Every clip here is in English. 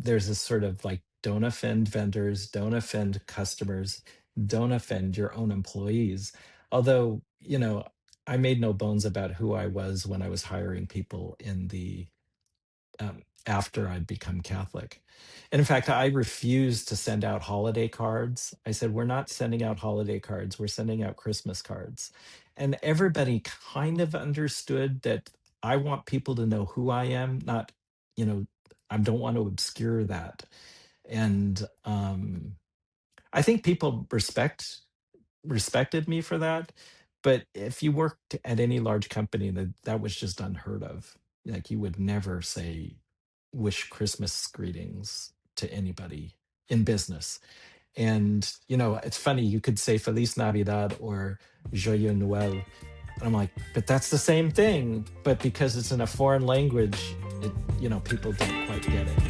there's this sort of like, don't offend vendors, don't offend customers, don't offend your own employees. Although, I made no bones about who I was when I was hiring people in the after I'd become Catholic. And in fact, I refused to send out holiday cards. I said, we're not sending out holiday cards, we're sending out Christmas cards. And everybody kind of understood that I want people to know who I am, not, you know, I don't want to obscure that. And I think people respected me for that. But if you worked at any large company, that was just unheard of. Like you would never say wish Christmas greetings to anybody in business. And it's funny, you could say Feliz Navidad or Joyeux Noël. And I'm like, but that's the same thing. But because it's in a foreign language, people don't quite get it.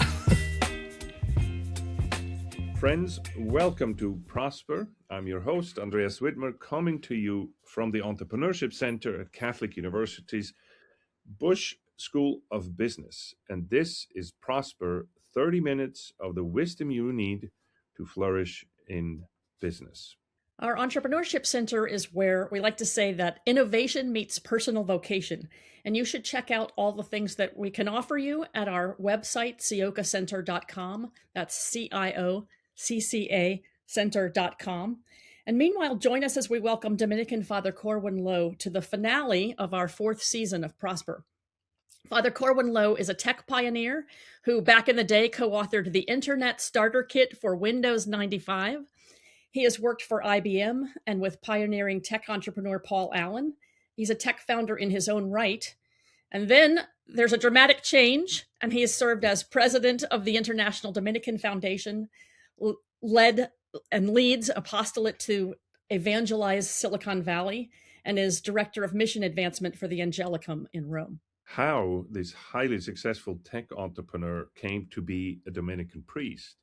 Friends, welcome to Prosper. I'm your host, Andreas Widmer, coming to you from the Entrepreneurship Center at Catholic University's Bush School of Business. And this is Prosper, 30 minutes of the wisdom you need to flourish in business. Our Entrepreneurship Center is where we like to say that innovation meets personal vocation. And you should check out all the things that we can offer you at our website, ciocacenter.com. That's CIOCCA center.com. And meanwhile, join us as we welcome Dominican Father Corwin Low to the finale of our 4th season of Prosper. Father Corwin Low is a tech pioneer who back in the day co-authored the Internet Starter Kit for Windows 95. He has worked for IBM and with pioneering tech entrepreneur Paul Allen. He's a tech founder in his own right. And then there's a dramatic change, and he has served as president of the International Dominican Foundation, led and leads Apostolate to Evangelize Silicon Valley, and is director of mission advancement for the Angelicum in Rome. How this highly successful tech entrepreneur came to be a Dominican priest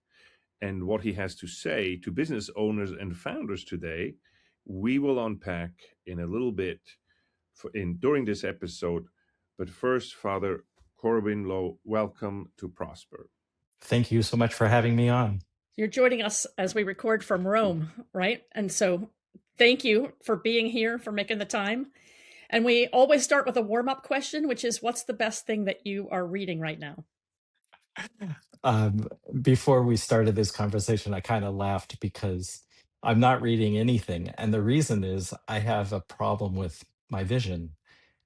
and what he has to say to business owners and founders today, we will unpack in a little bit during this episode. But first, Father Corwin Low, welcome to Prosper. Thank you so much for having me on. You're joining us as we record from Rome, right? And so thank you for being here, for making the time. And we always start with a warm-up question, which is, what's the best thing that you are reading right now? Before we started this conversation, I kind of laughed because I'm not reading anything. And the reason is I have a problem with my vision.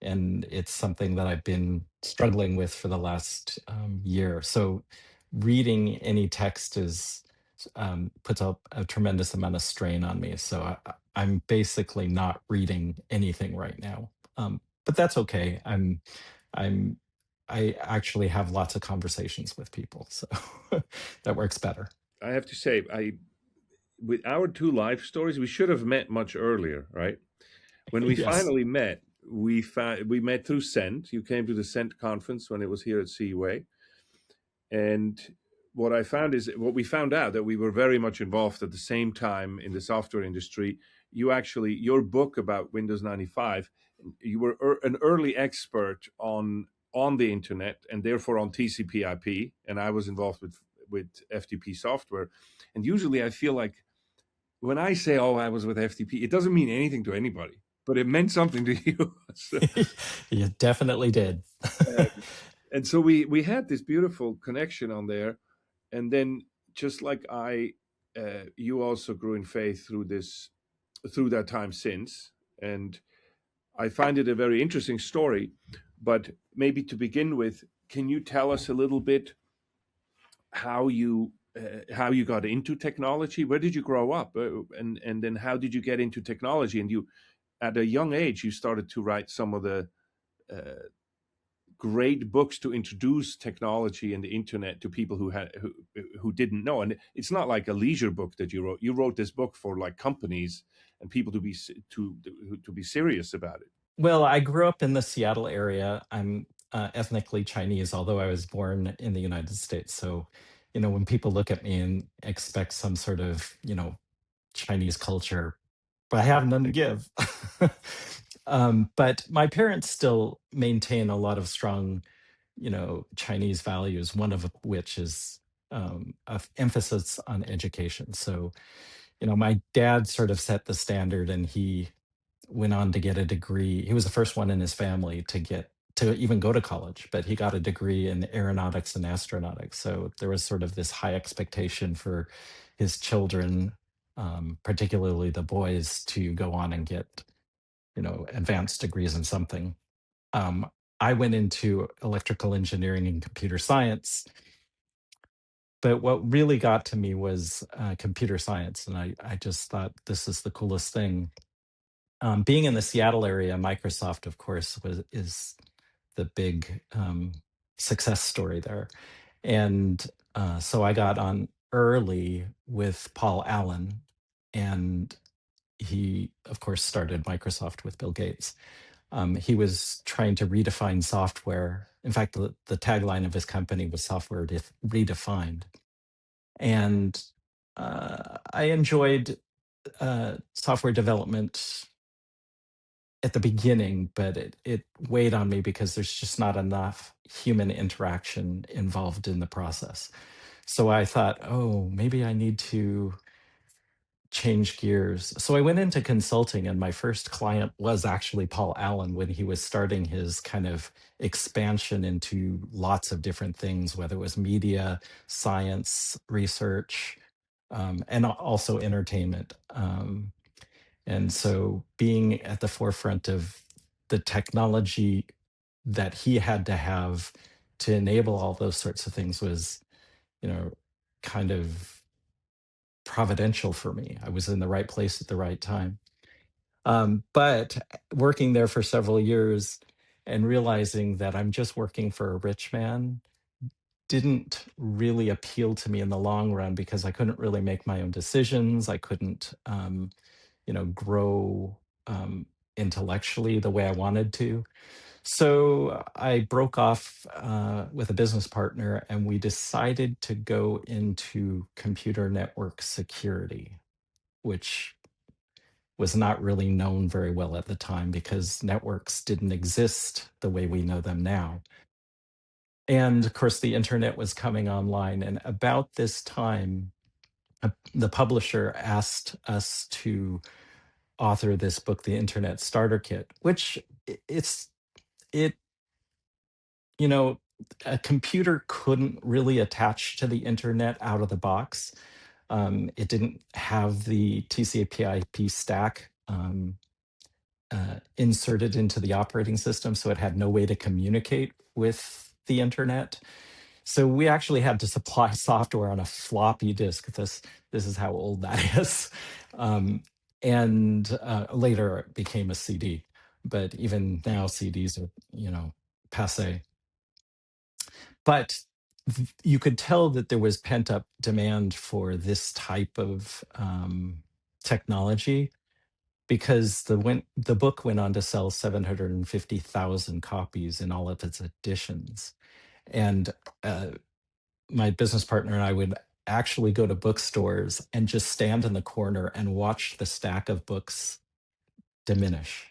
And it's something that I've been struggling with for the last year. So reading any text puts up a tremendous amount of strain on me. So I'm basically not reading anything right now. But that's okay. I actually have lots of conversations with people, so that works better. I have to say, with our 2 life stories, we should have met much earlier, right? When we Yes. finally met, we met through Cent. You came to the Cent conference when it was here at CUA, and what we found out that we were very much involved at the same time in the software industry. Your book about Windows 95, you were an early expert on the internet and therefore on TCP/IP, and I was involved with FTP software. And usually I feel like when I say, oh, I was with FTP, it doesn't mean anything to anybody, but it meant something to you. So, you definitely did. and so we had this beautiful connection on there. And then just like you also grew in faith through that time since. And I find it a very interesting story. But maybe to begin with, can you tell us a little bit how you got into technology? Where did you grow up, and then how did you get into technology? And you, at a young age, you started to write some of the great books to introduce technology and the internet to people who didn't know. And it's not like a leisure book that you wrote. You wrote this book for like companies and people to be serious about it. Well, I grew up in the Seattle area. I'm ethnically Chinese, although I was born in the United States. So, when people look at me and expect some sort of, Chinese culture, but I have none to give. But my parents still maintain a lot of strong, Chinese values, one of which is of emphasis on education. So, my dad sort of set the standard, and he went on to get a degree. He was the first one in his family to even go to college, but he got a degree in aeronautics and astronautics. So there was sort of this high expectation for his children, particularly the boys, to go on and get, advanced degrees in something. Um, I went into electrical engineering and computer science, but what really got to me was computer science, and I just thought this is the coolest thing. Being in the Seattle area, Microsoft, of course, is the big success story there, and so I got on early with Paul Allen, and he, of course, started Microsoft with Bill Gates. He was trying to redefine software. In fact, the tagline of his company was "Software Redefined," and I enjoyed software development at the beginning, but it weighed on me because there's just not enough human interaction involved in the process. So I thought, oh, maybe I need to change gears. So I went into consulting, and my first client was actually Paul Allen when he was starting his kind of expansion into lots of different things, whether it was media, science, research, and also entertainment. And so being at the forefront of the technology that he had to have to enable all those sorts of things was, kind of providential for me. I was in the right place at the right time. But working there for several years and realizing that I'm just working for a rich man didn't really appeal to me in the long run, because I couldn't really make my own decisions. I couldn't, grow intellectually the way I wanted to. So I broke off with a business partner, and we decided to go into computer network security, which was not really known very well at the time because networks didn't exist the way we know them now. And of course, the internet was coming online. And about this time, the publisher asked us to author this book, The Internet Starter Kit, which it, you know, a computer couldn't really attach to the internet out of the box. It didn't have the TCP/IP stack inserted into the operating system, so it had no way to communicate with the internet. So we actually had to supply software on a floppy disk. This is how old that is. And later it became a CD, but even now CDs are, passe. But you could tell that there was pent up demand for this type of technology, because the book went on to sell 750,000 copies in all of its editions. And my business partner and I would actually go to bookstores and just stand in the corner and watch the stack of books diminish.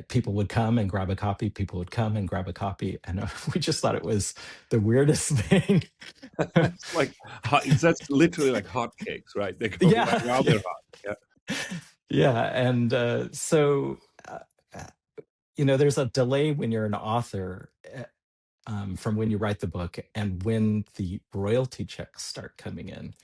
People would come and grab a copy. People would come and grab a copy, and we just thought it was the weirdest thing. It's like that's literally like hotcakes, right? They go like Yeah, while yeah, they're hot. Yeah. yeah. And so, there's a delay when you're an author, from when you write the book and when the royalty checks start coming in.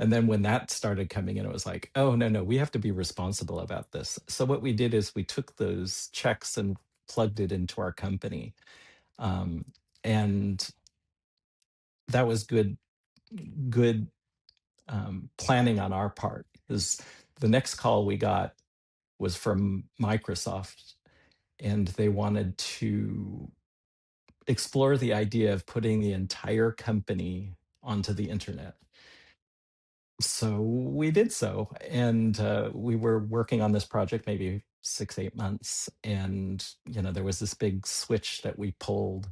And then when that started coming in, it was like, oh, no, no, we have to be responsible about this. So what we did is we took those checks and plugged it into our company. And that was good planning on our part, because the next call we got was from Microsoft, and they wanted to explore the idea of putting the entire company onto the internet. So we did so. And we were working on this project maybe 6-8 months. And, there was this big switch that we pulled,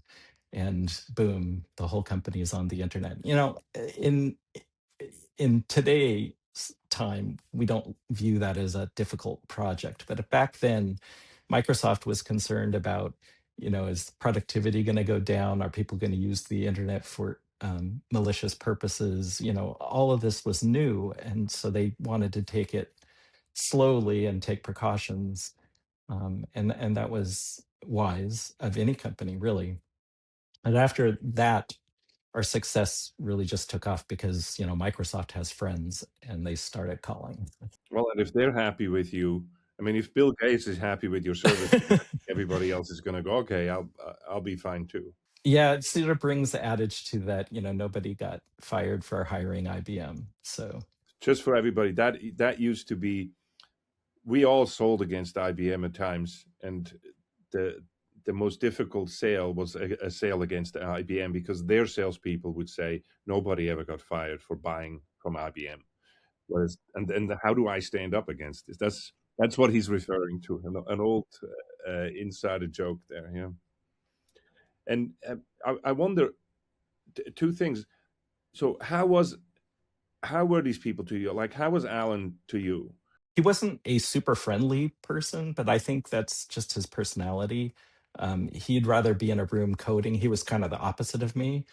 and boom, the whole company is on the internet. In today's time, we don't view that as a difficult project. But back then, Microsoft was concerned about, is productivity going to go down? Are people going to use the internet for malicious purposes. All of this was new, and so they wanted to take it slowly and take precautions. And that was wise of any company, really. And after that, our success really just took off because Microsoft has friends, and they started calling. Well, and if they're happy with you, I mean, if Bill Gates is happy with your services, everybody else is going to go, okay, I'll be fine too. Yeah, it sort of brings the adage to that, nobody got fired for hiring IBM. So Just for everybody, that used to be, we all sold against IBM at times, and the most difficult sale was a sale against IBM, because their salespeople would say nobody ever got fired for buying from IBM. Whereas, and how do I stand up against this? That's what he's referring to, an old insider joke there. Yeah. And I wonder two things. So how were these people to you? Like, how was Alan to you? he wasn't a super friendly person, but I think that's just his personality. He'd rather be in a room coding. He was kind of the opposite of me.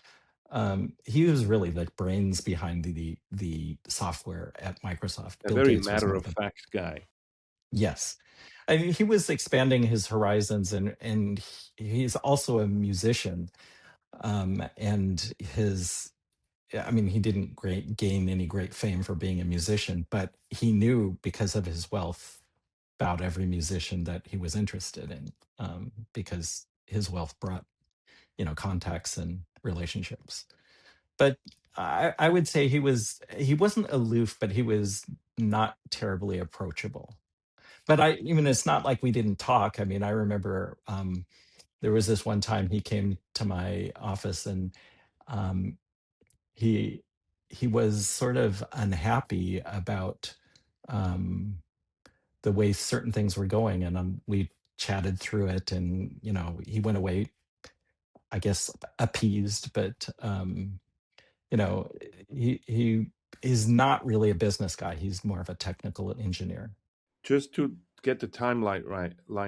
He was really the brains behind the software at Microsoft. A Bill very Gates was matter more of the fact guy. yes. I mean, he was expanding his horizons, and he's also a musician. And he didn't gain any great fame for being a musician, but he knew because of his wealth about every musician that he was interested in, because his wealth brought, contacts and relationships. But I would say he wasn't aloof, but he was not terribly approachable. But it's not like we didn't talk. I mean, I remember there was this one time he came to my office, and um, he he was sort of unhappy about um, the way certain things were going, and we chatted through it, and he went away, I guess, appeased, but you know he is not really a business guy. He's more of a technical engineer. Just to get the timeline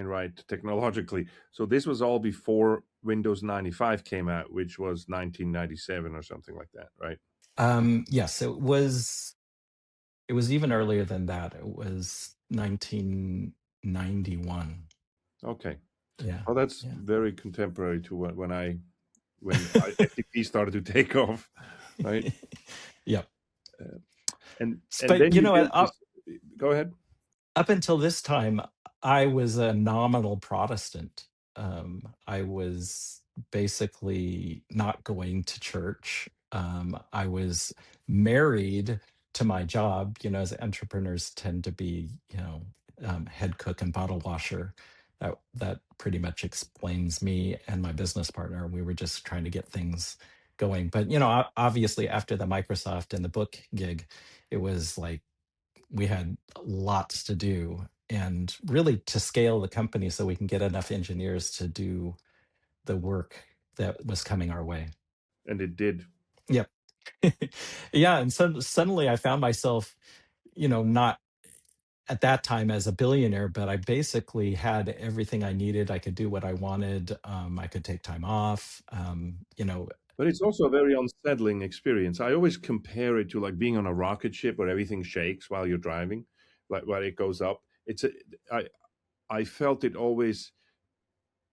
right technologically. So this was all before Windows 95 came out, which was 1997 or something like that, right? Yes, it was even earlier than that. It was 1991. Okay. Yeah. Well, that's Yeah. very contemporary to when FTP started to take off, right? Yep. And But then you built this. Go ahead. up until this time, I was a nominal Protestant. I was basically not going to church. I was married to my job. As entrepreneurs tend to be, head cook and bottle washer. That pretty much explains me and my business partner. We were just trying to get things going. But obviously, after the Microsoft and the book gig, it was like we had lots to do, and really to scale the company so we can get enough engineers to do the work that was coming our way. And it did. Yep. Yeah, and so suddenly I found myself, not at that time as a billionaire, but I basically had everything I needed. I could do what I wanted. I could take time off. But it's also a very unsettling experience. I always compare it to like being on a rocket ship where everything shakes while you're driving, like while it goes up. I felt it always.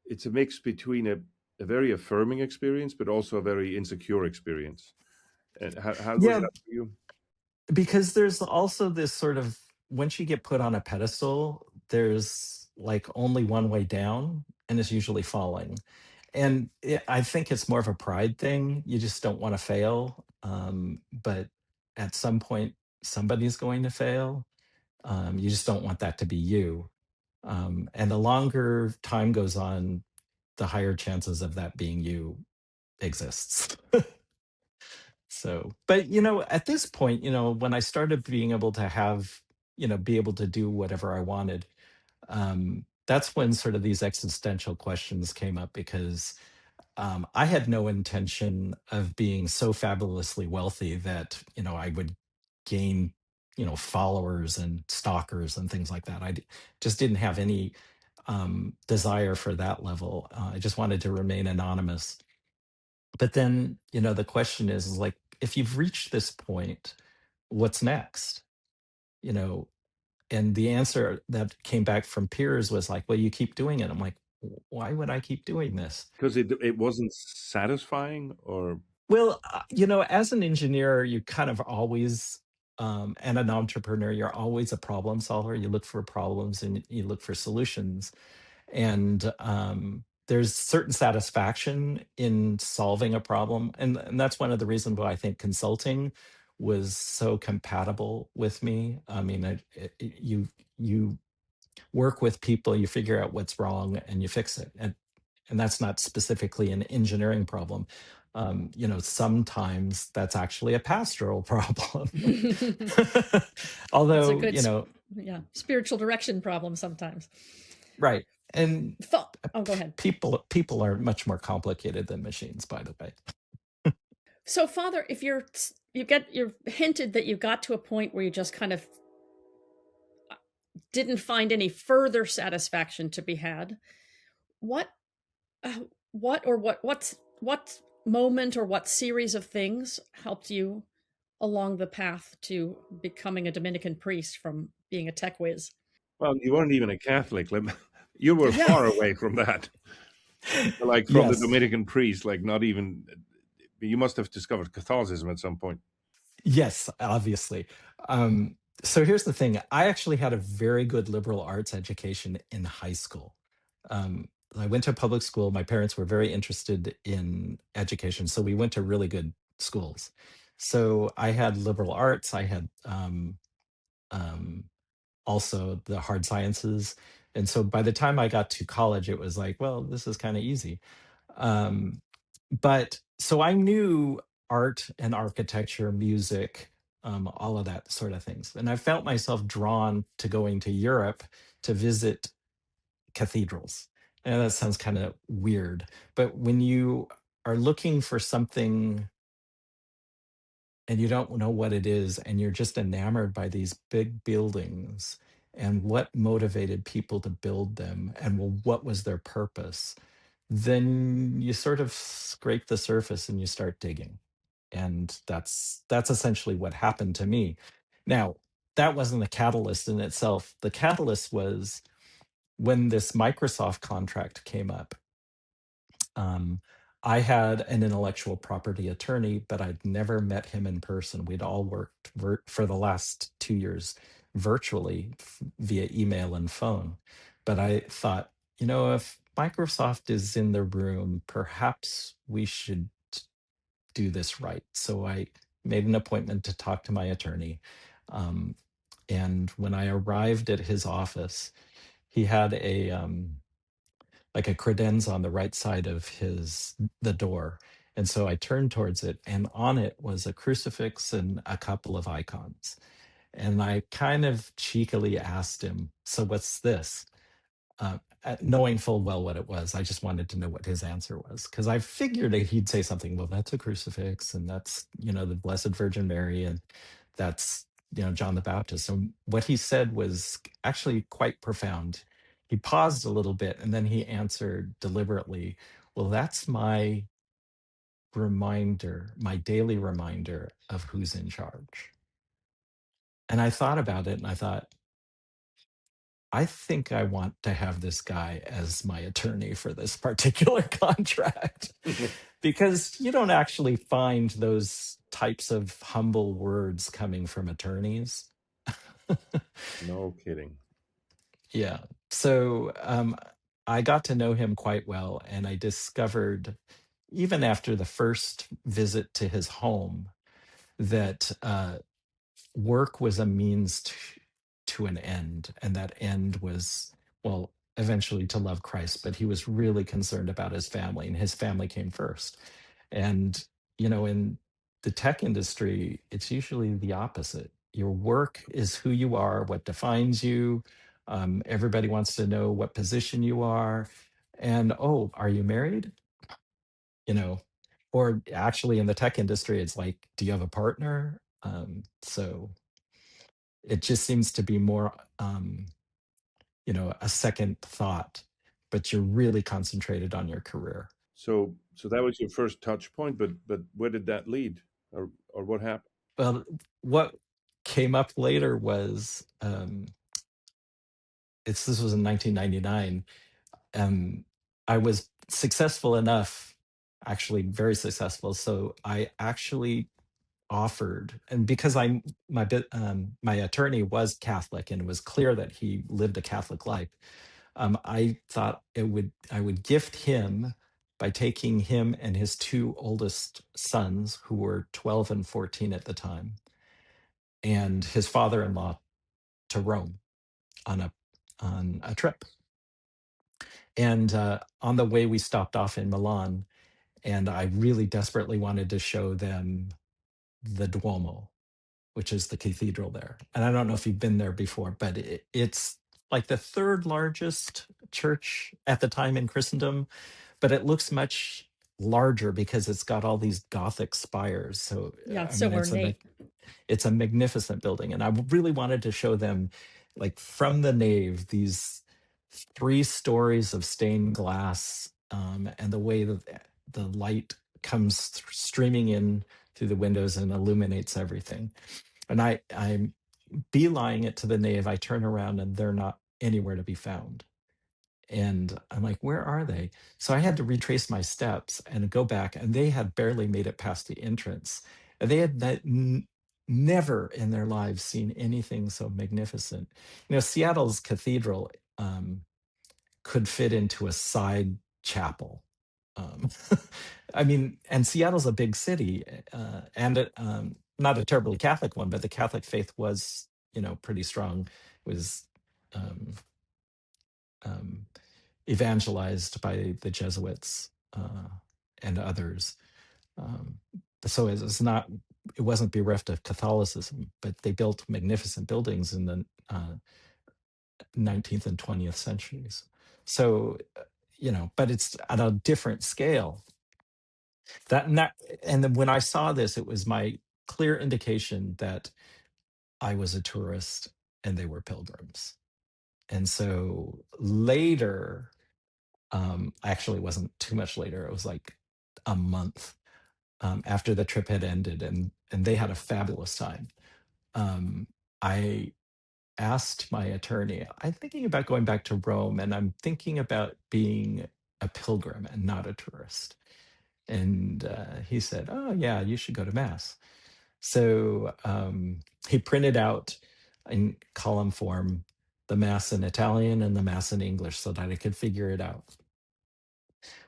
It's a mix between a very affirming experience, but also a very insecure experience. And how was yeah, that for you? because there's also this sort of, once you get put on a pedestal, there's like only one way down, and it's usually falling. And I think it's more of a pride thing. You just don't want to fail. But at some point, somebody's going to fail. You just don't want that to be you. And the longer time goes on, the higher chances of that being you exists. So, but at this point, when I started being able to be able to do whatever I wanted, that's when sort of these existential questions came up, because I had no intention of being so fabulously wealthy that I would gain followers and stalkers and things like that. Just didn't have any desire for that level. I just wanted to remain anonymous. But then, the question is like, if you've reached this point, what's next? You know, and the answer that came back from peers was like, well, you keep doing it. I'm like, why would I keep doing this? Because it wasn't satisfying, or Well, as an engineer, you kind of always, and an entrepreneur, you're always a problem solver. You look for problems and you look for solutions. And there's certain satisfaction in solving a problem. And that's one of the reasons why I think consulting was so compatible with me. I mean, you work with people, you figure out what's wrong and you fix it. And that's not specifically an engineering problem. Sometimes that's actually a pastoral problem. It's a Although, good, yeah, spiritual direction problem sometimes. right. And Oh, go ahead. people are much more complicated than machines, by the way. So, Father, if you're hinted that you got to a point where you just kind of didn't find any further satisfaction to be had, what what moment or what series of things helped you along the path to becoming a Dominican priest from being a tech whiz? well, you weren't even a Catholic. You were Yeah. far away from that. Like from the Yes. Dominican priest, like not even. You must have discovered Catholicism at some point. Yes, obviously. So here's the thing. I actually had a very good liberal arts education in high school. I went to public school. My parents were very interested in education, so we went to really good schools. So I had liberal arts. I had um, also the hard sciences. And so by the time I got to college, it was like, well, this is kind of easy. Um, but so I knew art and architecture, music, all of that sort of things. And I felt myself drawn to going to Europe to visit cathedrals. And that sounds kind of weird, but when you are looking for something and you don't know what it is, and you're just enamored by these big buildings and what motivated people to build them, and well, what was their purpose, then you sort of scrape the surface and you start digging. And that's essentially what happened to me. Now, that wasn't a catalyst in itself. The catalyst was when this Microsoft contract came up. um, I had an intellectual property attorney, but I'd never met him in person. We'd all worked for the last 2 years virtually via email and phone. But I thought, if Microsoft is in the room, perhaps we should do this right. So I made an appointment to talk to my attorney. Um, and when I arrived at his office, he had like a credenza on the right side of the door. And so I turned towards it, and on it was a crucifix and a couple of icons. And I kind of cheekily asked him, "So what's this?" Knowing full well what it was. I just wanted to know what his answer was, because I figured that he'd say something. Well, that's a crucifix, and that's the Blessed Virgin Mary, and that's John the Baptist. And what he said was actually quite profound. He paused a little bit, and then he answered deliberately, "Well, that's my reminder, my daily reminder of who's in charge." And I thought about it, and I thought, I think I want to have this guy as my attorney for this particular contract, because you don't actually find those types of humble words coming from attorneys. No kidding. Yeah. So I got to know him quite well, and I discovered, even after the first visit to his home, that work was a means to an end, and that end was, well, eventually to love Christ. But he was really concerned about his family, and his family came first. And in the tech industry, it's usually the opposite. Your work is who you are, what defines you. Everybody wants to know what position you are, and, oh, are you married? you know or actually, in the tech industry, it's like, do you have a partner? So it just seems to be more, a second thought, but you're really concentrated on your career. So So that was your first touch point, but where did that lead, or what happened? Well, what came up later was this was in 1999. I was successful enough, actually very successful. So I actually offered, and because my attorney was Catholic and it was clear that he lived a Catholic life, I thought I would gift him by taking him and his two oldest sons, who were 12 and 14 at the time, and his father-in-law to Rome on a trip. And on the way, we stopped off in Milan, and I really desperately wanted to show them the Duomo, which is the cathedral there. And I don't know if you've been there before, but it's like the third largest church at the time in Christendom, but it looks much larger because it's got all these Gothic spires. So, Yeah, it's I so mean, ornate. it's a magnificent building. And I really wanted to show them, like from the nave, these 3 stories of stained glass, and the way that the light comes streaming in through the windows and illuminates everything. And I'm beelining it to the nave. I turn around and they're not anywhere to be found. And I'm like, where are they? So I had to retrace my steps and go back, and they had barely made it past the entrance. And they had never in their lives seen anything so magnificent. Seattle's cathedral could fit into a side chapel. Um, I mean, and Seattle's a big city, not a terribly Catholic one, but the Catholic faith was, pretty strong. It was um, um, evangelized by the Jesuits and others. Um, so it wasn't bereft of Catholicism, but they built magnificent buildings in the 19th and 20th centuries. So, but it's at a different scale. And then when I saw this, it was my clear indication that I was a tourist and they were pilgrims. And so later, actually it wasn't too much later, it was like a month after the trip had ended, and they had a fabulous time. I asked my attorney, I'm thinking about going back to Rome, and I'm thinking about being a pilgrim and not a tourist. And he said, oh, yeah, you should go to Mass. So he printed out in column form the Mass in Italian and the Mass in English so that I could figure it out.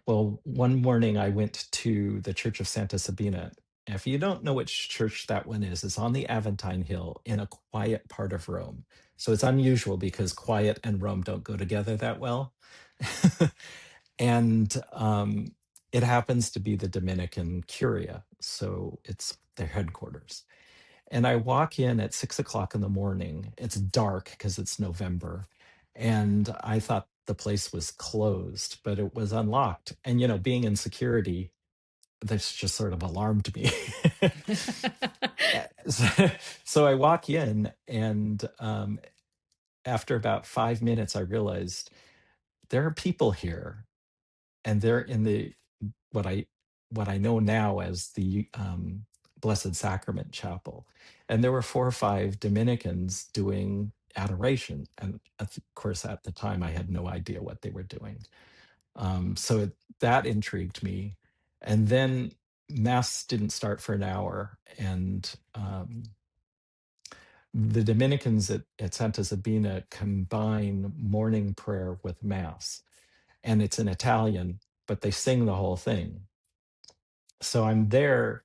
Well, one morning I went to the Church of Santa Sabina. If you don't know which church that one is, it's on the Aventine Hill in a quiet part of Rome. So it's unusual because quiet and Rome don't go together that well. And it happens to be the Dominican Curia. So it's their headquarters. And I walk in at 6 o'clock in the morning. It's dark because it's November. And I thought the place was closed, but it was unlocked. And, being in security, this just sort of alarmed me. So I walk in, and after about 5 minutes, I realized there are people here, and they're in what I know now as the Blessed Sacrament Chapel, and there were 4 or 5 Dominicans doing adoration, and of course at the time I had no idea what they were doing. So that intrigued me, and then Mass didn't start for an hour, and the Dominicans at Santa Sabina combine morning prayer with Mass, and it's in Italian, but they sing the whole thing. So I'm there,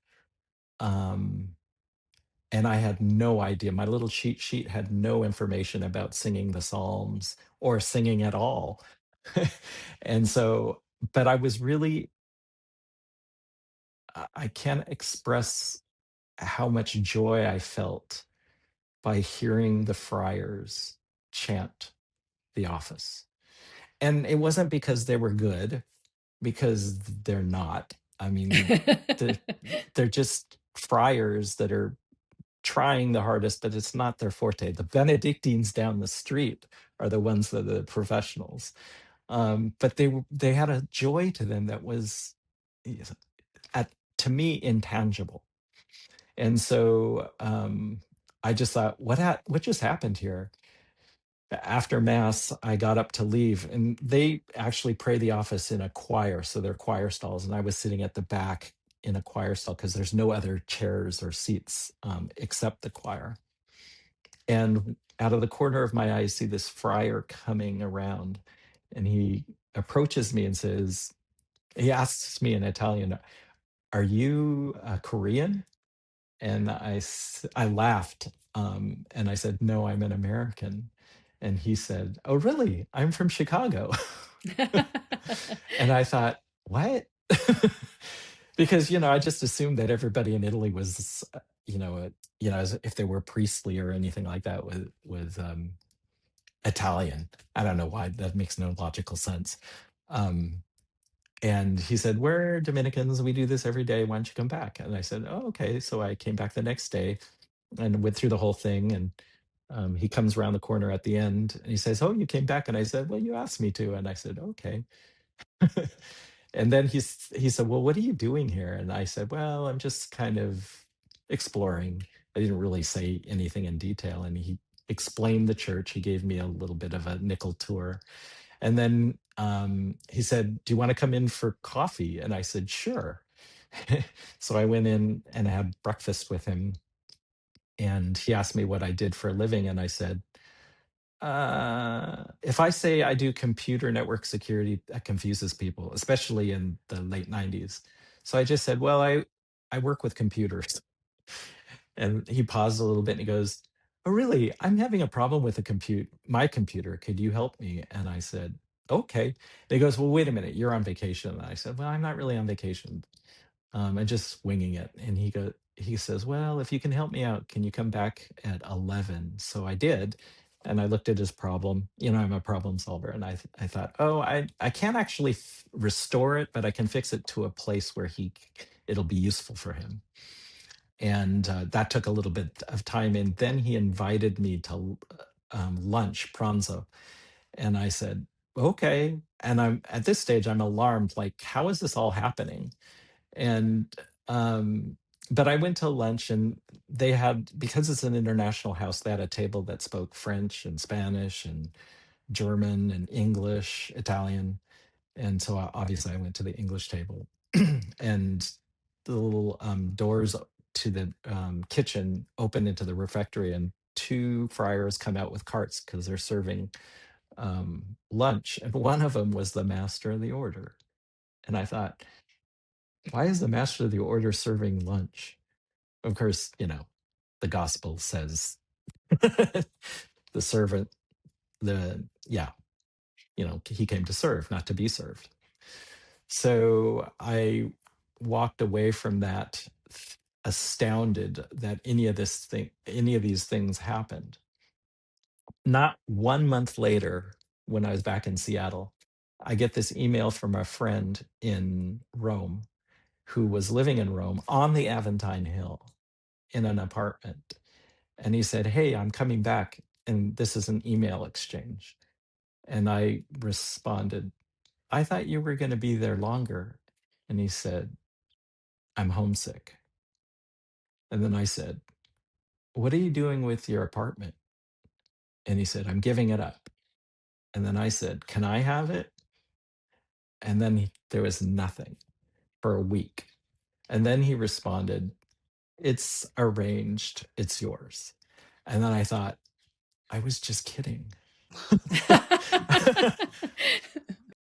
and I had no idea. My little cheat sheet had no information about singing the Psalms or singing at all. And so, but I was really, I can't express how much joy I felt by hearing the friars chant the office. And it wasn't because they were good, because they're not. I mean, they're just friars that are trying the hardest, but it's not their forte. The Benedictines down the street are the ones that are the professionals. But they had a joy to them that was at to me intangible. And so I just thought, what just happened here? After mass, I got up to leave, and they actually pray the office in a choir, so they're choir stalls, and I was sitting at the back in a choir stall because there's no other chairs or seats except the choir. And out of the corner of my eye, I see this friar coming around, and he approaches me and says, he asks me in Italian, "Are you Korean?" And I laughed, and I said, "No, I'm an American." And he said, "Oh, really? I'm from Chicago." And I thought, what? Because I just assumed that everybody in Italy was, as if they were priestly or anything like that, was Italian. I don't know why that makes no logical sense. Um, and he said, "We're Dominicans. We do this every day. Why don't you come back?" And I said, "Oh, okay." So I came back the next day and went through the whole thing. And he comes around the corner at the end and he says, "Oh, you came back." And I said, "Well, you asked me to." And I said, "Okay." And then he said, "Well, what are you doing here?" And I said, "Well, I'm just kind of exploring." I didn't really say anything in detail. And he explained the church. He gave me a little bit of a nickel tour. And then he said, "Do you want to come in for coffee?" And I said, "Sure." So I went in and had breakfast with him. And he asked me what I did for a living. And I said, if I say I do computer network security, that confuses people, especially in the late 90s. So I just said, "Well, I work with computers." And he paused a little bit and he goes, "Oh, really? I'm having a problem with my computer. Could you help me?" And I said, "Okay." And he goes, "Well, wait a minute. You're on vacation." And I said, "Well, I'm not really on vacation. I'm just winging it." And he says, "Well, if you can help me out, can you come back at 11?" So I did. And I looked at his problem. I'm a problem solver. And I thought, oh, I can't actually restore it, but I can fix it to a place where it'll be useful for him. And that took a little bit of time. And then he invited me to lunch, pranzo. And I said, "Okay." And I'm at this stage, I'm alarmed. Like, how is this all happening? And um, but I went to lunch, and they had, because it's an international house, they had a table that spoke French and Spanish and German and English, Italian. And so obviously I went to the English table. And the little doors to the kitchen open into the refectory, and two friars come out with carts because they're serving lunch. And one of them was the master of the order. And I thought, why is the master of the order serving lunch? Of course, the gospel says the servant, yeah, he came to serve, not to be served. So I walked away from that astounded that any of these things happened. Not 1 month later, when I was back in Seattle, I get this email from a friend in Rome who was living in Rome on the Aventine Hill in an apartment. And he said, "Hey, I'm coming back." And this is an email exchange. And I responded, "I thought you were going to be there longer." And he said, "I'm homesick." And then I said, "What are you doing with your apartment?" And he said, "I'm giving it up." And then I said, "Can I have it?" And then there was nothing for a week. And then he responded, "It's arranged. It's yours." And then I thought, I was just kidding.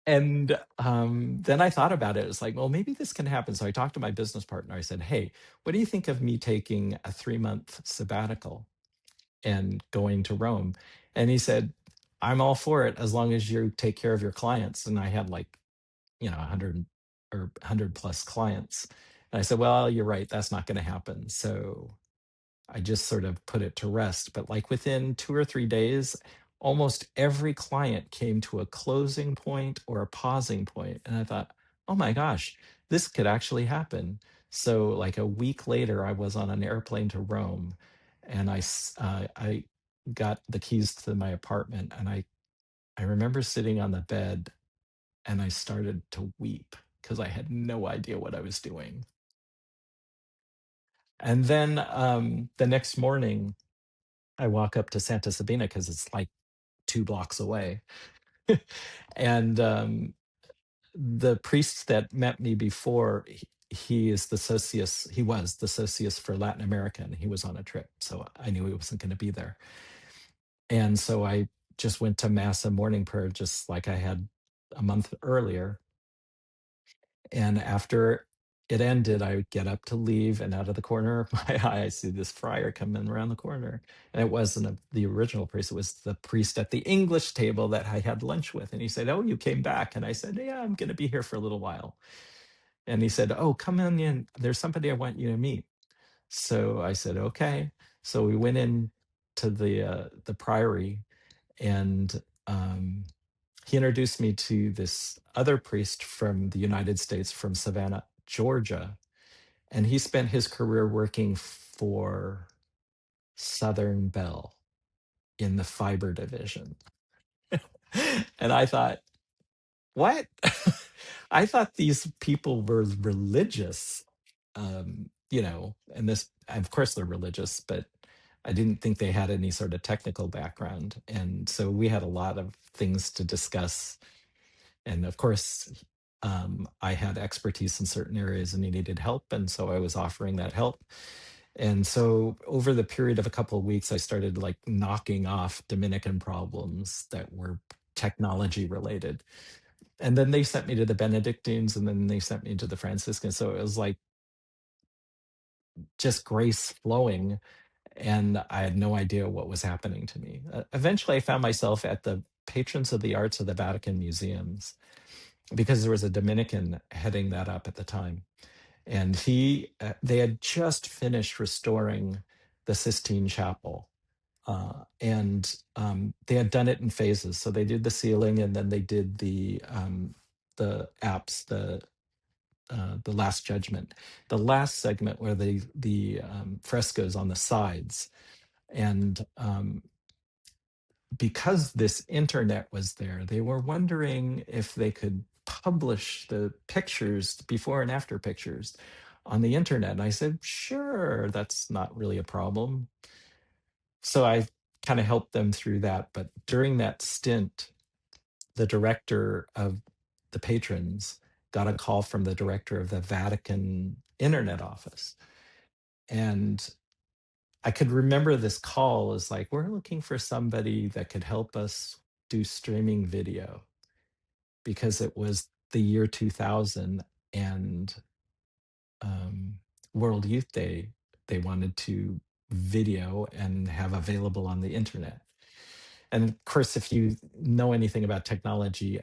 And then I thought about it. It's like, well, maybe this can happen. So I talked to my business partner. I said, "Hey, what do you think of me taking a 3-month sabbatical and going to Rome?" And he said, "I'm all for it as long as you take care of your clients." And I had 100 or 100 plus clients. And I said, "Well, you're right. That's not going to happen." So I just sort of put it to rest. But like within 2 or 3 days, almost every client came to a closing point or a pausing point. And I thought, oh my gosh, this could actually happen. So like a week later, I was on an airplane to Rome, and I got the keys to my apartment. And I remember sitting on the bed and I started to weep. because I had no idea what I was doing. And then the next morning, I walk up to Santa Sabina because it's like 2 blocks away. And the priest that met me before, he is the socius, he was the socius for Latin America, and he was on a trip. So I knew he wasn't going to be there. And so I just went to Mass and morning prayer, just like I had a month earlier. And after it ended, I would get up to leave, and out of the corner of my eye, I see this friar coming around the corner. And it wasn't the original priest, it was the priest at the English table that I had lunch with. And he said, "Oh, you came back." And I said, "Yeah, I'm going to be here for a little while." And he said, "Oh, come on in. There's somebody I want you to meet." So I said, "Okay." So we went in to the priory, and he introduced me to this other priest from the United States, from Savannah, Georgia. And he spent his career working for Southern Bell in the fiber division. And I thought, what? I thought these people were religious, and this, of course, they're religious, but I didn't think they had any sort of technical background. And so we had a lot of things to discuss. And of course, I had expertise in certain areas and he needed help. And so I was offering that help. And so over the period of a couple of weeks, I started like knocking off Dominican problems that were technology related. And then they sent me to the Benedictines, and then they sent me to the Franciscans. So it was like just grace flowing. And I had no idea what was happening to me. Eventually, I found myself at the Patrons of the Arts of the Vatican Museums, because there was a Dominican heading that up at the time. And they had just finished restoring the Sistine Chapel. And they had done it in phases. So they did the ceiling, and then they did the apse, the Last Judgment, the last segment where the frescoes on the sides. And because this internet was there, they were wondering if they could publish the pictures, before and after pictures, on the internet. And I said, sure, that's not really a problem. So I kind of helped them through that. But during that stint, the director of the Patrons got a call from the director of the Vatican Internet Office. And I could remember this call as like, we're looking for somebody that could help us do streaming video, because it was the year 2000, and World Youth Day, they wanted to video and have available on the internet. And of course, if you know anything about technology,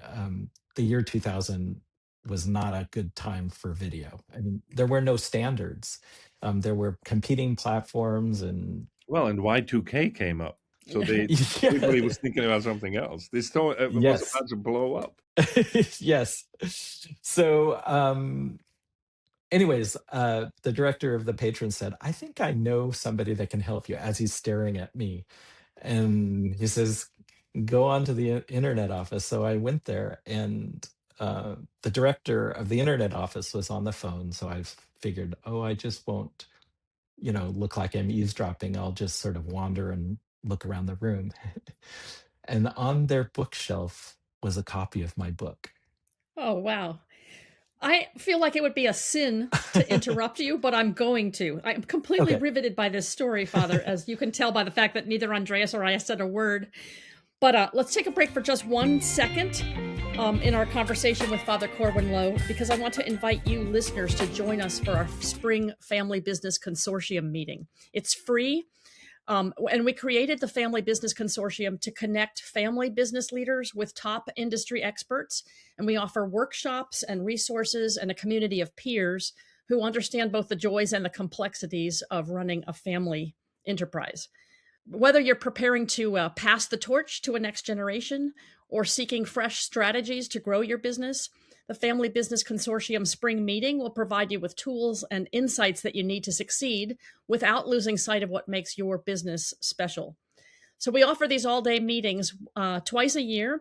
the year 2000 was not a good time for video. I mean, there were no standards. There were competing platforms, and Well, and Y2K came up. So everybody was thinking about something else. This was yes, about to blow up. yes. So, anyways, the director of the Patron said, "I think I know somebody that can help you," as he's staring at me. And he says, "Go on to the internet office." So I went there, and the director of the internet office was on the phone. So I figured, oh, I just won't, look like I'm eavesdropping. I'll just sort of wander and look around the room. And on their bookshelf was a copy of my book. Oh, wow. I feel like it would be a sin to interrupt you, but I'm going to. I'm completely Okay. riveted by this story, Father, as you can tell by the fact that neither Andreas or I said a word. But let's take a break for just 1 second in our conversation with Father Corwin Low, because I want to invite you listeners to join us for our spring Family Business Consortium meeting. It's free. And we created the Family Business Consortium to connect family business leaders with top industry experts. And we offer workshops and resources and a community of peers who understand both the joys and the complexities of running a family enterprise. Whether you're preparing to pass the torch to a next generation or seeking fresh strategies to grow your business, the Family Business Consortium Spring Meeting will provide you with tools and insights that you need to succeed without losing sight of what makes your business special. So we offer these all-day meetings twice a year.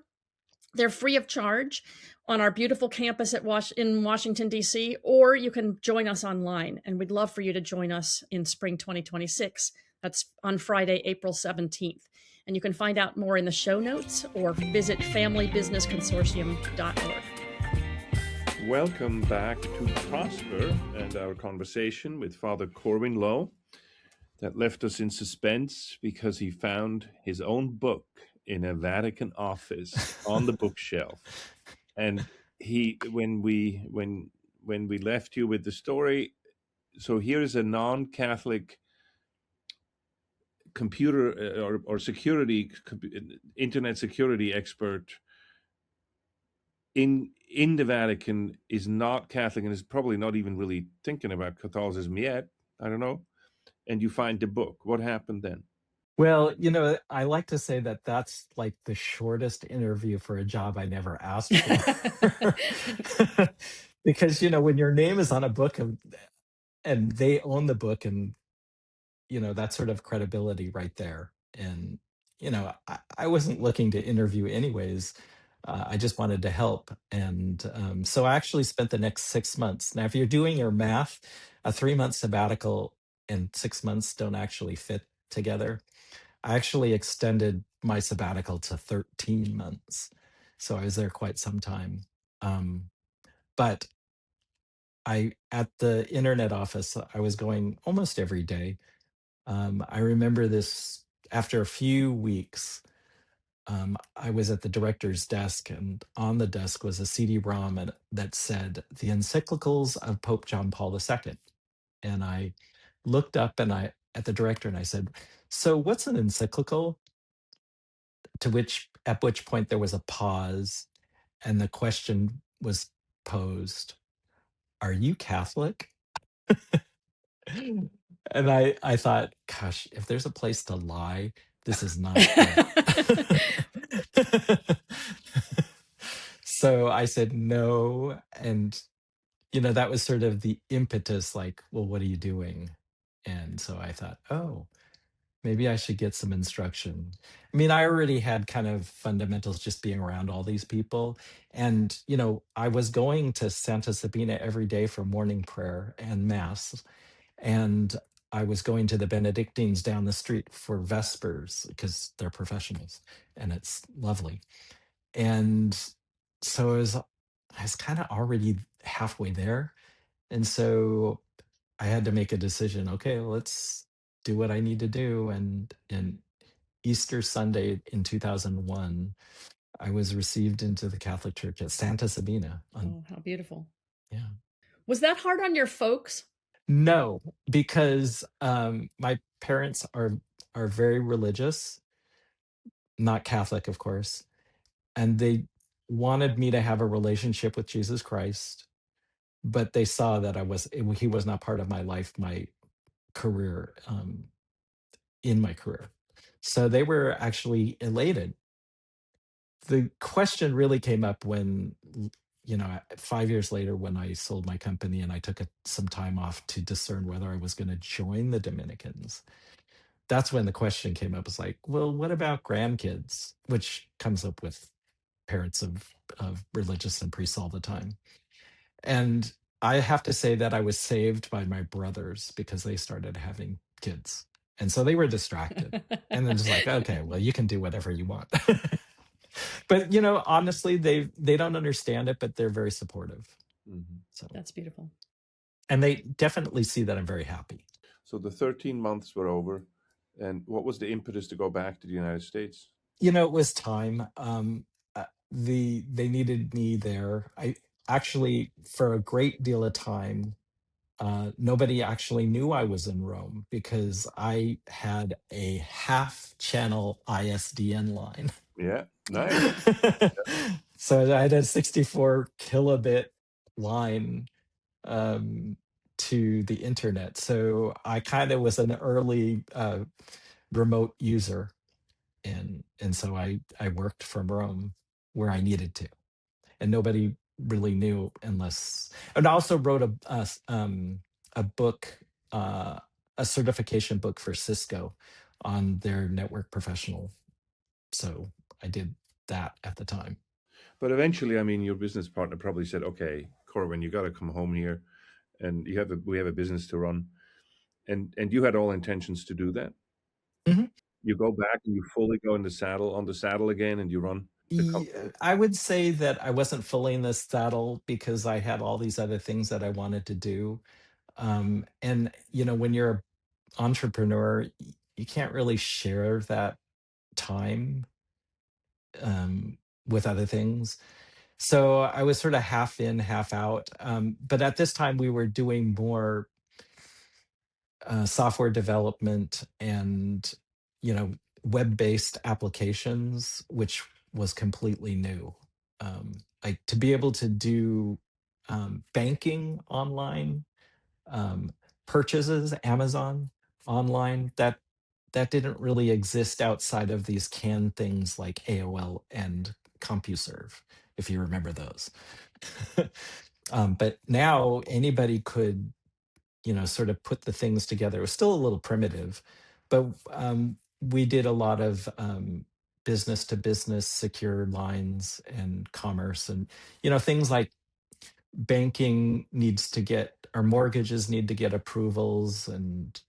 They're free of charge on our beautiful campus in Washington, D.C., or you can join us online. And we'd love for you to join us in spring 2026. That's on Friday, April 17th. And you can find out more in the show notes or visit familybusinessconsortium.org. Welcome back to Prosper and our conversation with Father Corwin Low that left us in suspense because he found his own book in a Vatican office on the bookshelf. And when we left you with the story, so here is a non-Catholic computer or security, internet security expert in the Vatican, is not Catholic and is probably not even really thinking about Catholicism yet. I don't know. And you find the book. What happened then? Well, I like to say that that's like the shortest interview for a job I never asked for. Because, when your name is on a book and they own the book, and, that sort of credibility right there. And, I wasn't looking to interview anyways. I just wanted to help. And so I actually spent the next 6 months. Now, if you're doing your math, a 3-month sabbatical and 6 months don't actually fit together. I actually extended my sabbatical to 13 months. So I was there quite some time. But at the internet office, I was going almost every day. I remember this after a few weeks. I was at the director's desk, and on the desk was a CD-ROM that said the encyclicals of Pope John Paul II. And I looked up at the director and I said, "So what's an encyclical?" At which point there was a pause, and the question was posed, "Are you Catholic?" And I thought, gosh, if there's a place to lie, this is not it. So I said no. And, that was sort of the impetus, like, well, what are you doing? And so I thought, oh, maybe I should get some instruction. I mean, I already had kind of fundamentals just being around all these people. And, I was going to Santa Sabina every day for morning prayer and mass. And I was going to the Benedictines down the street for Vespers because they're professionals and it's lovely. And so I was kind of already halfway there. And so I had to make a decision. Okay, let's do what I need to do. And Easter Sunday in 2001, I was received into the Catholic Church at Santa Sabina. Oh, how beautiful. Yeah. Was that hard on your folks? No, because my parents are very religious, not Catholic, of course, and they wanted me to have a relationship with Jesus Christ, but they saw that he was not part of my life, my career, in my career. So they were actually elated. The question really came up when, 5 years later, when I sold my company and I took some time off to discern whether I was going to join the Dominicans. That's when the question came up. It's like, well, what about grandkids? Which comes up with parents of religious and priests all the time. And I have to say that I was saved by my brothers because they started having kids. And so they were distracted. And then it's like, okay, well, you can do whatever you want. But honestly, they don't understand it, but they're very supportive. Mm-hmm. So That's beautiful. And they definitely see that I'm very happy. So the 13 months were over. And what was the impetus to go back to the United States? It was time. They needed me there. I actually, for a great deal of time, nobody actually knew I was in Rome because I had a half-channel ISDN line. Yeah, nice. So I had a 64 kilobit line to the internet. So I kind of was an early remote user. And so I worked from Rome where I needed to, and nobody really knew unless. And I also wrote a book, a certification book for Cisco on their network professional. So I did that at the time. But eventually, I mean, your business partner probably said, "Okay, Corwin, you got to come home here, and we have a business to run." And you had all intentions to do that. Mhm. You go back and you fully go in the saddle on the saddle again, and you run the company. I would say that I wasn't fully in this saddle because I had all these other things that I wanted to do. And when you're an entrepreneur, you can't really share that time um, with other things. So I was sort of half in, half out. But at this time, we were doing more software development and web-based applications, which was completely new. Like to be able to do banking online, um, purchases, Amazon online, that didn't really exist outside of these canned things like AOL and CompuServe, if you remember those. But now anybody could sort of put the things together. It was still a little primitive, but we did a lot of business to business secure lines and commerce, and things like banking needs to get, or mortgages need to get approvals, and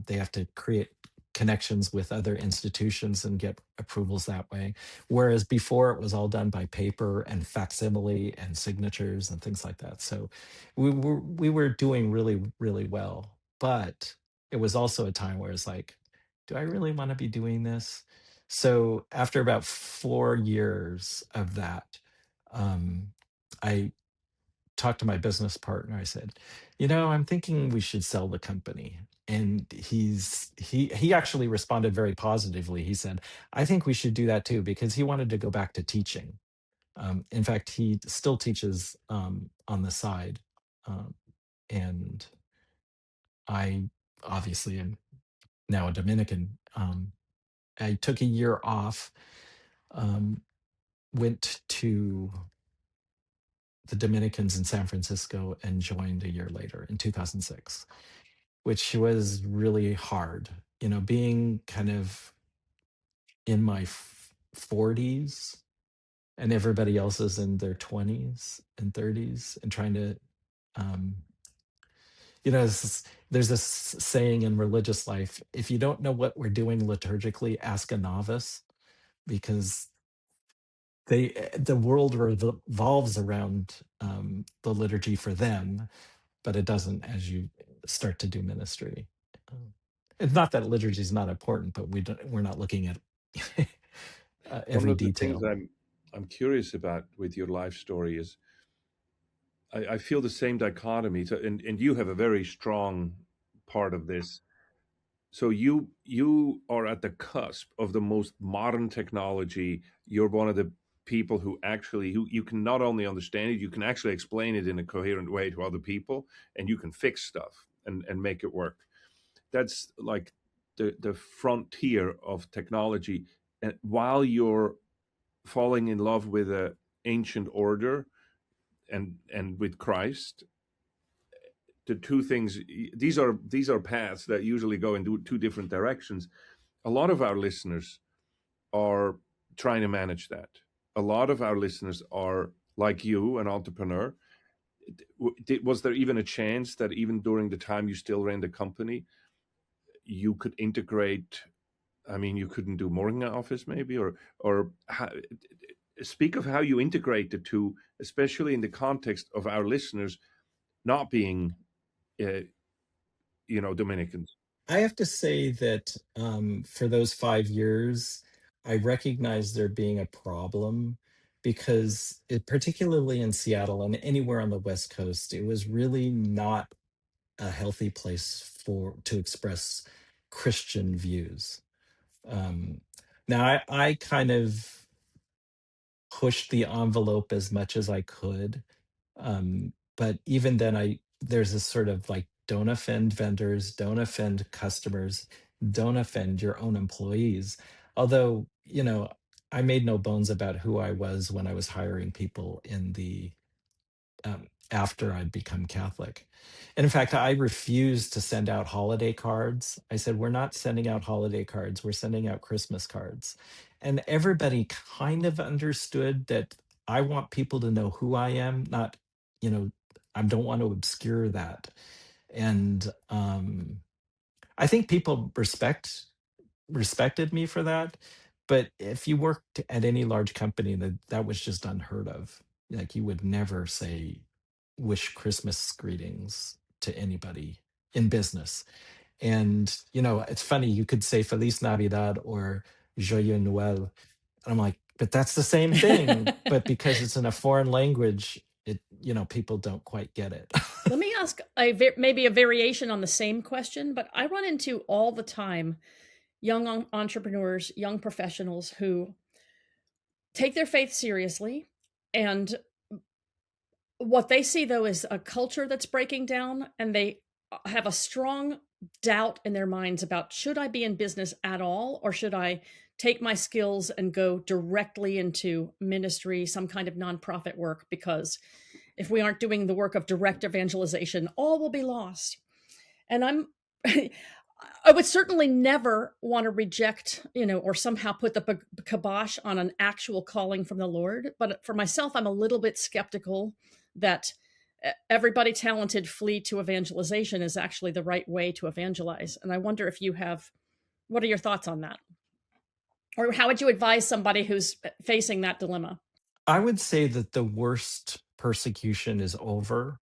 they have to create connections with other institutions and get approvals that way. Whereas before it was all done by paper and facsimile and signatures and things like that. So we were doing really, really well. But it was also a time where it's like, do I really want to be doing this? So after about 4 years of that, I talked to my business partner. I said, I'm thinking we should sell the company. And he actually responded very positively. He said, I think we should do that too, because he wanted to go back to teaching. In fact, he still teaches on the side. Um, and I obviously am now a Dominican. I took a year off, um, went to the Dominicans in San Francisco and joined a year later in 2006, which was really hard. Being kind of in my 40s and everybody else is in their 20s and 30s and trying to, um, there's this saying in religious life: if you don't know what we're doing liturgically, ask a novice, because the world revolves around the liturgy for them, but it doesn't as you start to do ministry. Um, it's not that liturgy is not important, but we're not looking at One every of the things detail. I'm curious about with your life story is I feel the same dichotomy. So, and you have a very strong part of this. So you are at the cusp of the most modern technology. You're one of the people who you can not only understand it, you can actually explain it in a coherent way to other people, and you can fix stuff and make it work. That's like the frontier of technology. And while you're falling in love with a ancient order and with Christ, the two things, these are paths that usually go in two different directions. A lot of our listeners are trying to manage that. A lot of our listeners are like you, an entrepreneur. Was there even a chance that even during the time you still ran the company, you could integrate? I mean, you couldn't do morning office maybe, or how, speak of how you integrate the two, especially in the context of our listeners not being, uh, Dominicans. I have to say that for those 5 years, I recognized there being a problem because, particularly in Seattle and anywhere on the West Coast, it was really not a healthy place to express Christian views. Um, Now, I kind of pushed the envelope as much as I could. But even then, there's this sort of like, don't offend vendors, don't offend customers, don't offend your own employees. Although, I made no bones about who I was when I was hiring people in the after I'd become Catholic. And in fact, I refused to send out holiday cards. I said, we're not sending out holiday cards, we're sending out Christmas cards. And everybody kind of understood that I want people to know who I am, not, I don't want to obscure that. And I think people respected me for that. But if you worked at any large company, that was just unheard of. Like, you would never say wish Christmas greetings to anybody in business. And it's funny, you could say Feliz Navidad or Joyeux Noël. And I'm like, but that's the same thing. But because it's in a foreign language, people don't quite get it. Let me ask maybe a variation on the same question, but I run into all the time young entrepreneurs, young professionals who take their faith seriously. And what they see, though, is a culture that's breaking down, and they have a strong doubt in their minds about, should I be in business at all, or should I take my skills and go directly into ministry, some kind of nonprofit work? Because if we aren't doing the work of direct evangelization, all will be lost. And I would certainly never want to reject, or somehow put the kibosh on an actual calling from the Lord. But for myself, I'm a little bit skeptical that everybody talented flee to evangelization is actually the right way to evangelize. And I wonder if what are your thoughts on that? Or how would you advise somebody who's facing that dilemma? I would say that the worst persecution is over.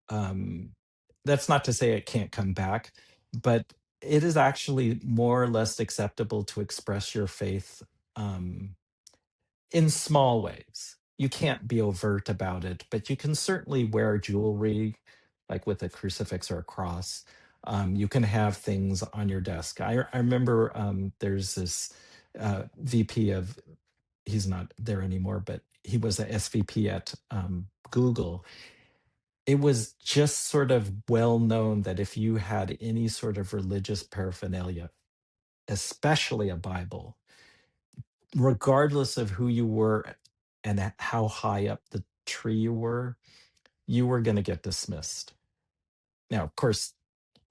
That's not to say it can't come back, but it is actually more or less acceptable to express your faith in small ways. You can't be overt about it, but you can certainly wear jewelry, like with a crucifix or a cross. You can have things on your desk. I remember there's this VP of, he's not there anymore, but he was a SVP at Google. It was just sort of well known that if you had any sort of religious paraphernalia, especially a Bible, regardless of who you were and how high up the tree you were going to get dismissed. Now, of course,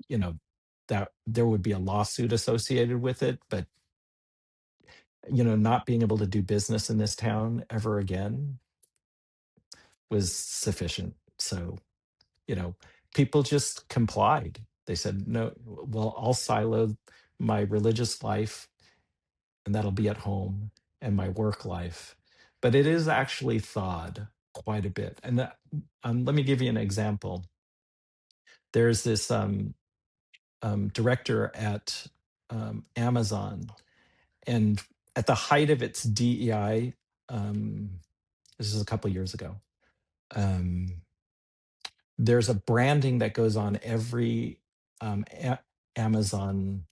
that there would be a lawsuit associated with it, but not being able to do business in this town ever again was sufficient. So, people just complied. They said, no, well, I'll silo my religious life, and that'll be at home, and my work life. But it is actually thawed quite a bit. And let me give you an example. There's this director at Amazon, and at the height of its DEI, this is a couple years ago, there's a branding that goes on every Amazon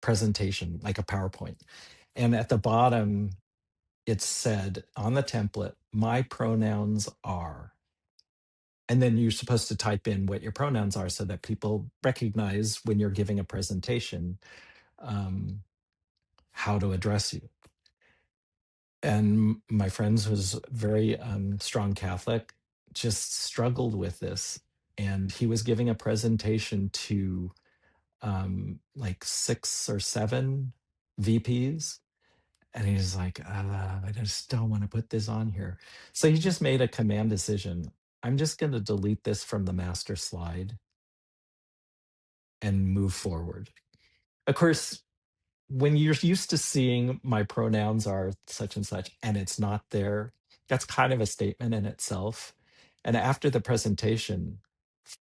presentation, like a PowerPoint. And at the bottom, it said on the template, my pronouns are. And then you're supposed to type in what your pronouns are so that people recognize when you're giving a presentation how to address you. And my friends was very strong Catholic, just struggled with this. And he was giving a presentation to like 6 or 7 VPs. And he's like, I just don't want to put this on here. So he just made a command decision. I'm just going to delete this from the master slide and move forward. Of course, when you're used to seeing my pronouns are such and such, and it's not there, that's kind of a statement in itself. And after the presentation,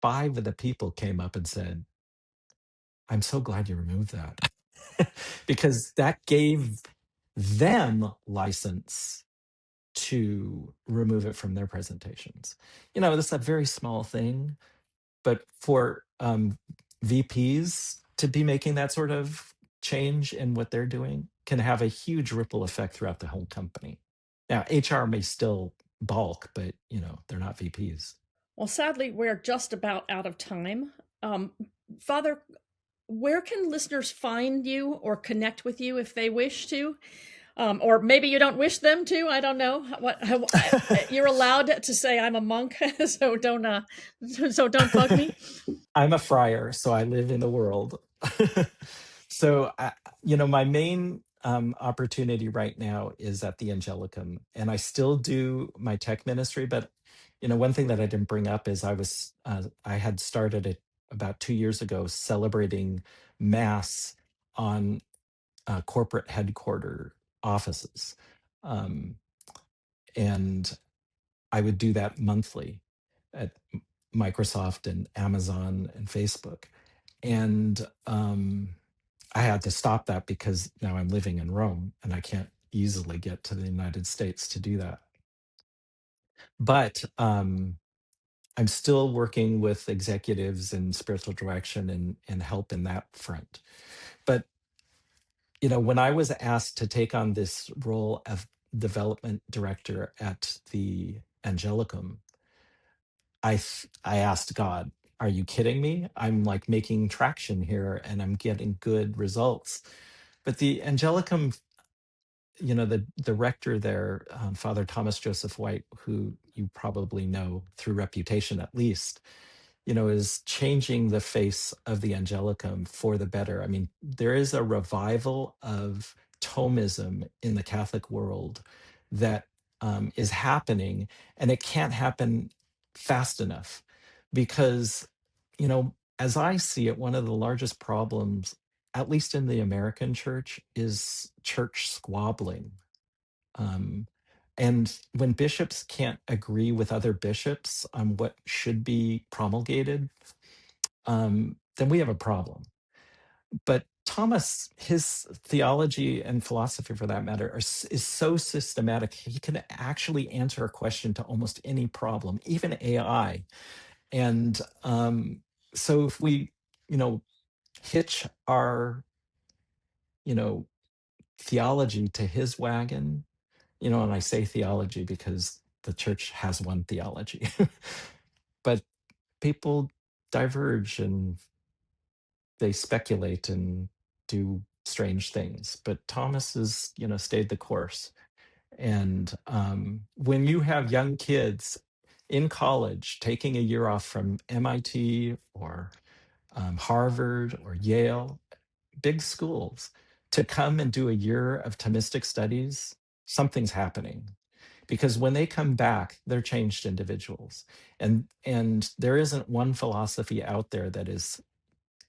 5 of the people came up and said, I'm so glad you removed that. Because that gave them license to remove it from their presentations. That's a very small thing, but for VPs to be making that sort of change in what they're doing can have a huge ripple effect throughout the whole company. Now, HR may still balk, but they're not VPs. Well, sadly, we're just about out of time. Father, where can listeners find you or connect with you if they wish to? Or maybe you don't wish them to. I don't know. You're allowed to say I'm a monk, so don't bug me. I'm a friar, so I live in the world. So, my main opportunity right now is at the Angelicum, and I still do my tech ministry. But one thing that I didn't bring up is I had started it about 2 years ago, celebrating Mass on corporate headquarter offices, um, and I would do that monthly at Microsoft and Amazon and Facebook. And I had to stop that because now I'm living in Rome and I can't easily get to the United States to do that. But I'm still working with executives and spiritual direction and help in that front. But when I was asked to take on this role of development director at the Angelicum, I asked God, "Are you kidding me? I'm like making traction here and I'm getting good results." But the Angelicum, the rector there, Father Thomas Joseph White, who you probably know through reputation at least, is changing the face of the Angelicum for the better. I mean, there is a revival of Thomism in the Catholic world that is happening, and it can't happen fast enough because, as I see it, one of the largest problems, at least in the American church, is church squabbling. Um, and when bishops can't agree with other bishops on what should be promulgated, then we have a problem. But Thomas, his theology and philosophy, for that matter, is so systematic. He can actually answer a question to almost any problem, even AI. And so if we, hitch our, theology to his wagon, and I say theology because the church has one theology, but people diverge and they speculate and do strange things. But Thomas has, stayed the course. And when you have young kids in college taking a year off from MIT or Harvard or Yale, big schools, to come and do a year of Thomistic studies, something's happening. Because when they come back, they're changed individuals. And there isn't one philosophy out there that is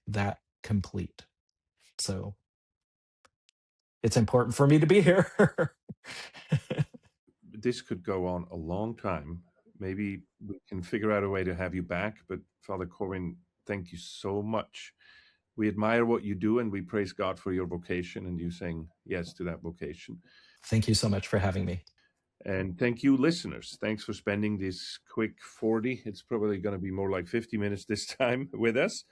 that complete. So it's important for me to be here. This could go on a long time. Maybe we can figure out a way to have you back. But Father Corwin, thank you so much. We admire what you do and we praise God for your vocation and you saying yes to that vocation. Thank you so much for having me. And thank you, listeners. Thanks for spending this quick 40. It's probably going to be more like 50 minutes this time with us.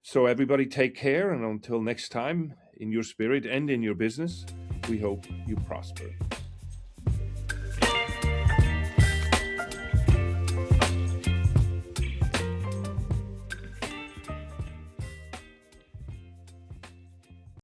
So everybody take care. And until next time, in your spirit and in your business, we hope you prosper.